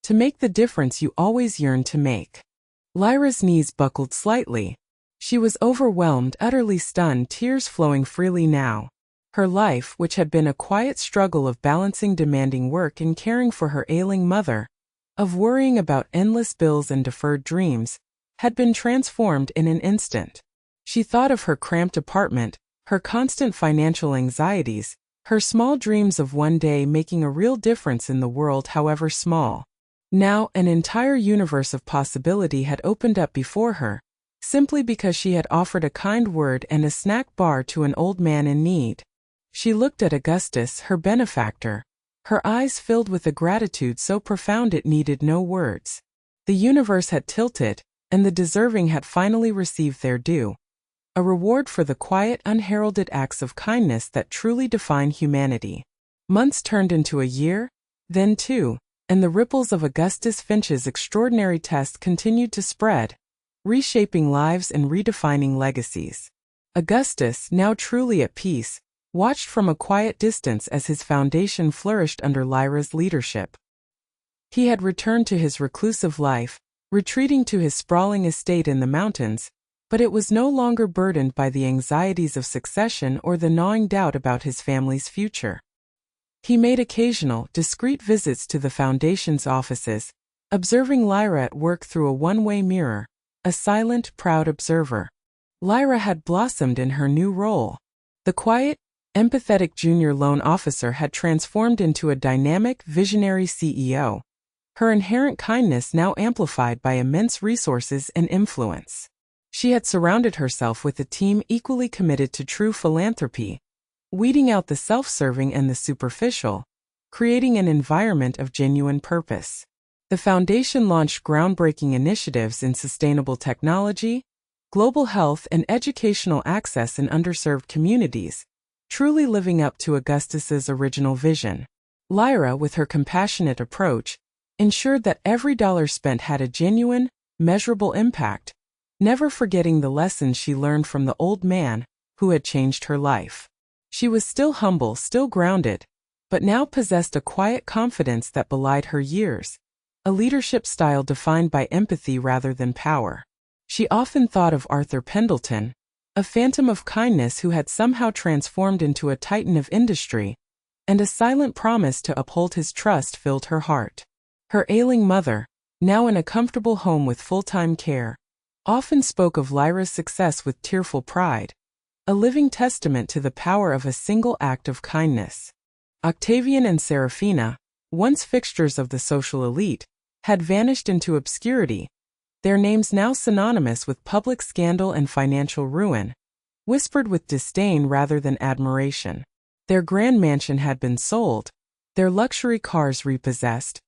Speaker 1: to make the difference you always yearned to make." Lyra's knees buckled slightly. She was overwhelmed, utterly stunned, tears flowing freely now. Her life, which had been a quiet struggle of balancing demanding work and caring for her ailing mother, of worrying about endless bills and deferred dreams, had been transformed in an instant. She thought of her cramped apartment, her constant financial anxieties, her small dreams of one day making a real difference in the world, however small. Now, an entire universe of possibility had opened up before her, simply because she had offered a kind word and a snack bar to an old man in need. She looked at Augustus, her benefactor, her eyes filled with a gratitude so profound it needed no words. The universe had tilted, and the deserving had finally received their due. A reward for the quiet, unheralded acts of kindness that truly define humanity. Months turned into a year, then two, and the ripples of Augustus Finch's extraordinary test continued to spread, reshaping lives and redefining legacies. Augustus, now truly at peace, watched from a quiet distance as his foundation flourished under Lyra's leadership. He had returned to his reclusive life, retreating to his sprawling estate in the mountains, but it was no longer burdened by the anxieties of succession or the gnawing doubt about his family's future. He made occasional, discreet visits to the Foundation's offices, observing Lyra at work through a one-way mirror, a silent, proud observer. Lyra had blossomed in her new role. The quiet, empathetic junior loan officer had transformed into a dynamic, visionary CEO, her inherent kindness now amplified by immense resources and influence. She had surrounded herself with a team equally committed to true philanthropy, weeding out the self-serving and the superficial, creating an environment of genuine purpose. The foundation launched groundbreaking initiatives in sustainable technology, global health, and educational access in underserved communities, truly living up to Augustus's original vision. Lyra, with her compassionate approach, ensured that every dollar spent had a genuine, measurable impact, never forgetting the lessons she learned from the old man who had changed her life. She was still humble, still grounded, but now possessed a quiet confidence that belied her years, a leadership style defined by empathy rather than power. She often thought of Arthur Pendleton, a phantom of kindness who had somehow transformed into a titan of industry, and a silent promise to uphold his trust filled her heart. Her ailing mother, now in a comfortable home with full-time care, often spoke of Lyra's success with tearful pride, a living testament to the power of a single act of kindness. Octavian and Seraphina, once fixtures of the social elite, had vanished into obscurity, their names now synonymous with public scandal and financial ruin, whispered with disdain rather than admiration. Their grand mansion had been sold, their luxury cars repossessed,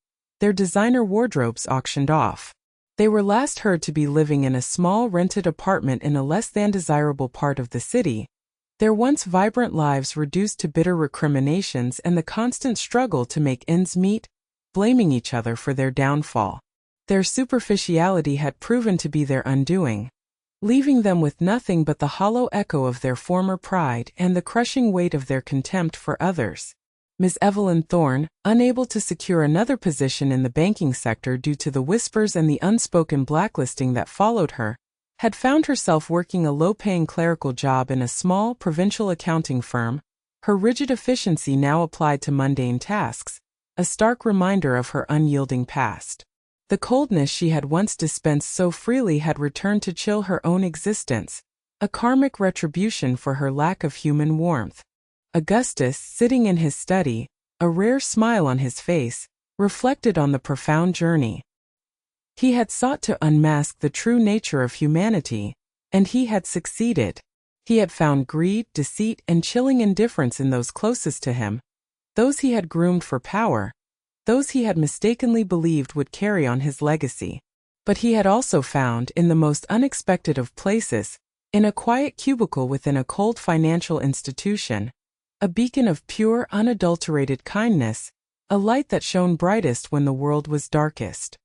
Speaker 1: their designer wardrobes auctioned off. They were last heard to be living in a small rented apartment in a less than desirable part of the city, their once vibrant lives reduced to bitter recriminations and the constant struggle to make ends meet, blaming each other for their downfall. Their superficiality had proven to be their undoing, leaving them with nothing but the hollow echo of their former pride and the crushing weight of their contempt for others. Miss Evelyn Thorne, unable to secure another position in the banking sector due to the whispers and the unspoken blacklisting that followed her, had found herself working a low-paying clerical job in a small provincial accounting firm, her rigid efficiency now applied to mundane tasks, a stark reminder of her unyielding past. The coldness she had once dispensed so freely had returned to chill her own existence, a karmic retribution for her lack of human warmth. Augustus, sitting in his study, a rare smile on his face, reflected on the profound journey. He had sought to unmask the true nature of humanity, and he had succeeded. He had found greed, deceit, and chilling indifference in those closest to him, those he had groomed for power, those he had mistakenly believed would carry on his legacy. But he had also found, in the most unexpected of places, in a quiet cubicle within a cold financial institution, a beacon of pure, unadulterated kindness, a light that shone brightest when the world was darkest.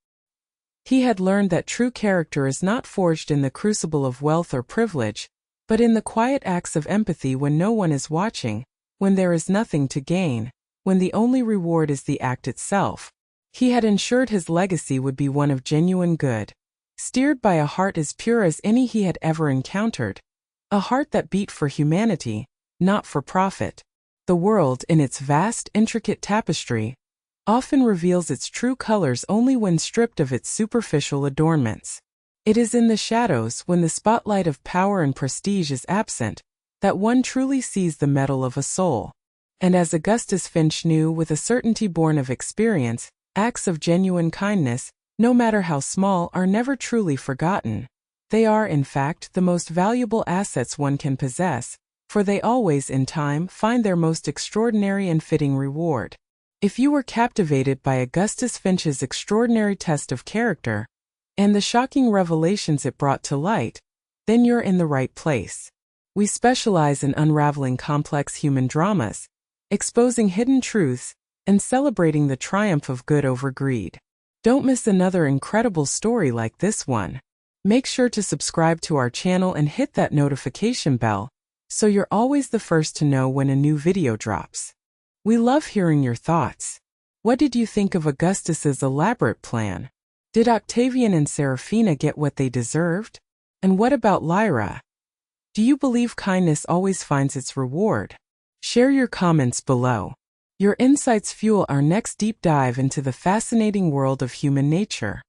Speaker 1: He had learned that true character is not forged in the crucible of wealth or privilege, but in the quiet acts of empathy when no one is watching, when there is nothing to gain, when the only reward is the act itself. He had ensured his legacy would be one of genuine good, steered by a heart as pure as any he had ever encountered, a heart that beat for humanity, not for profit. The world, in its vast, intricate tapestry, often reveals its true colors only when stripped of its superficial adornments. It is in the shadows, when the spotlight of power and prestige is absent, that one truly sees the metal of a soul. And as Augustus Finch knew with a certainty born of experience, acts of genuine kindness, no matter how small, are never truly forgotten. They are, in fact, the most valuable assets one can possess, for they always, in time, find their most extraordinary and fitting reward. If you were captivated by Augustus Finch's extraordinary test of character, and the shocking revelations it brought to light, then you're in the right place. We specialize in unraveling complex human dramas, exposing hidden truths, and celebrating the triumph of good over greed. Don't miss another incredible story like this one. Make sure to subscribe to our channel and hit that notification bell, so you're always the first to know when a new video drops. We love hearing your thoughts. What did you think of Augustus's elaborate plan? Did Octavian and Seraphina get what they deserved? And what about Lyra? Do you believe kindness always finds its reward? Share your comments below. Your insights fuel our next deep dive into the fascinating world of human nature.